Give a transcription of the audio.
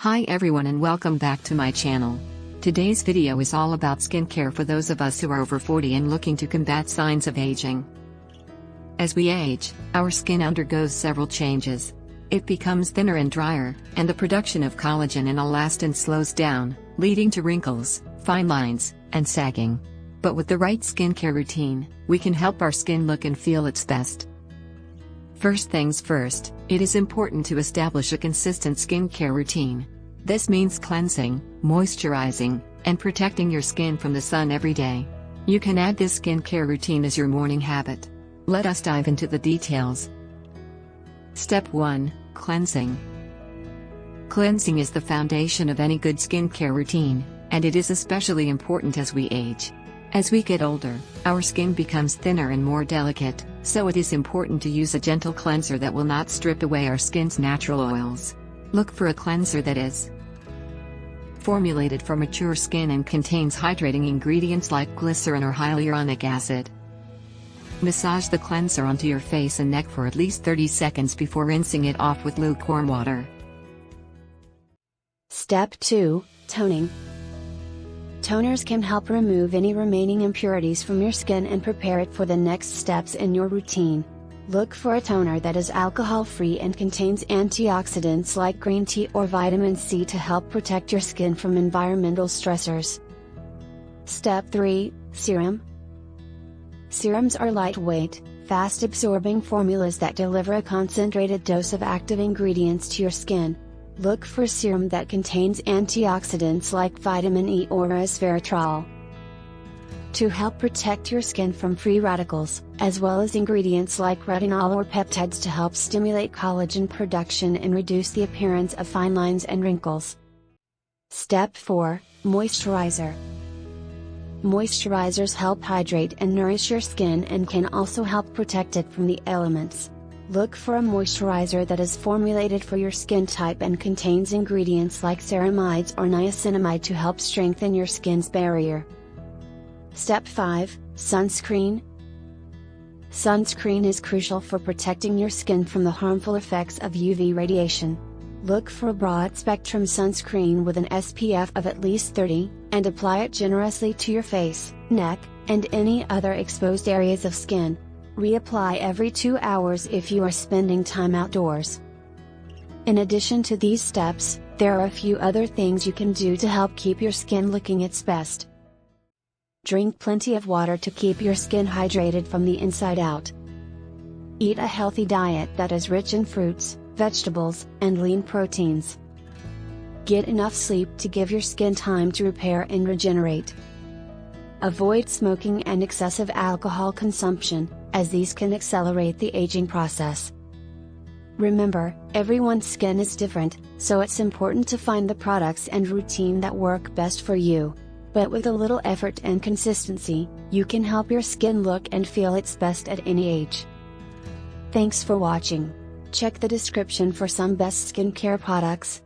Hi everyone and welcome back to my channel. Today's video is all about skincare for those of us who are over 40 and looking to combat signs of aging. As we age, our skin undergoes several changes. It becomes thinner and drier, and the production of collagen and elastin slows down, leading to wrinkles, fine lines, and sagging. But with the right skincare routine, we can help our skin look and feel its best. First things first, it is important to establish a consistent skincare routine. This means cleansing, moisturizing, and protecting your skin from the sun every day. You can add this skincare routine as your morning habit. Let us dive into the details. Step 1. Cleansing. Cleansing is the foundation of any good skincare routine, and it is especially important as we age. As we get older, our skin becomes thinner and more delicate, so it is important to use a gentle cleanser that will not strip away our skin's natural oils. Look for a cleanser that is formulated for mature skin and contains hydrating ingredients like glycerin or hyaluronic acid. Massage the cleanser onto your face and neck for at least 30 seconds before rinsing it off with lukewarm water. Step 2. Toning. Toners can help remove any remaining impurities from your skin and prepare it for the next steps in your routine. Look for a toner that is alcohol-free and contains antioxidants like green tea or vitamin C to help protect your skin from environmental stressors. Step 3. Serum. Serums are lightweight, fast-absorbing formulas that deliver a concentrated dose of active ingredients to your skin. Look for serum that contains antioxidants like vitamin E or resveratrol to help protect your skin from free radicals, as well as ingredients like retinol or peptides to help stimulate collagen production and reduce the appearance of fine lines and wrinkles. Step 4. Moisturizer. Moisturizers help hydrate and nourish your skin and can also help protect it from the elements. Look for a moisturizer that is formulated for your skin type and contains ingredients like ceramides or niacinamide to help strengthen your skin's barrier. Step 5. Sunscreen. Sunscreen is crucial for protecting your skin from the harmful effects of UV radiation. Look for a broad-spectrum sunscreen with an SPF of at least 30, and apply it generously to your face, neck, and any other exposed areas of skin. Reapply every 2 hours if you are spending time outdoors. In addition to these steps, there are a few other things you can do to help keep your skin looking its best. Drink plenty of water to keep your skin hydrated from the inside out. Eat a healthy diet that is rich in fruits, vegetables, and lean proteins. Get enough sleep to give your skin time to repair and regenerate. Avoid smoking and excessive alcohol consumption, as these can accelerate the aging process. Remember, everyone's skin is different, so it's important to find the products and routine that work best for you. But with a little effort and consistency, you can help your skin look and feel its best at any age. Thanks for watching. Check the description for some best skincare products,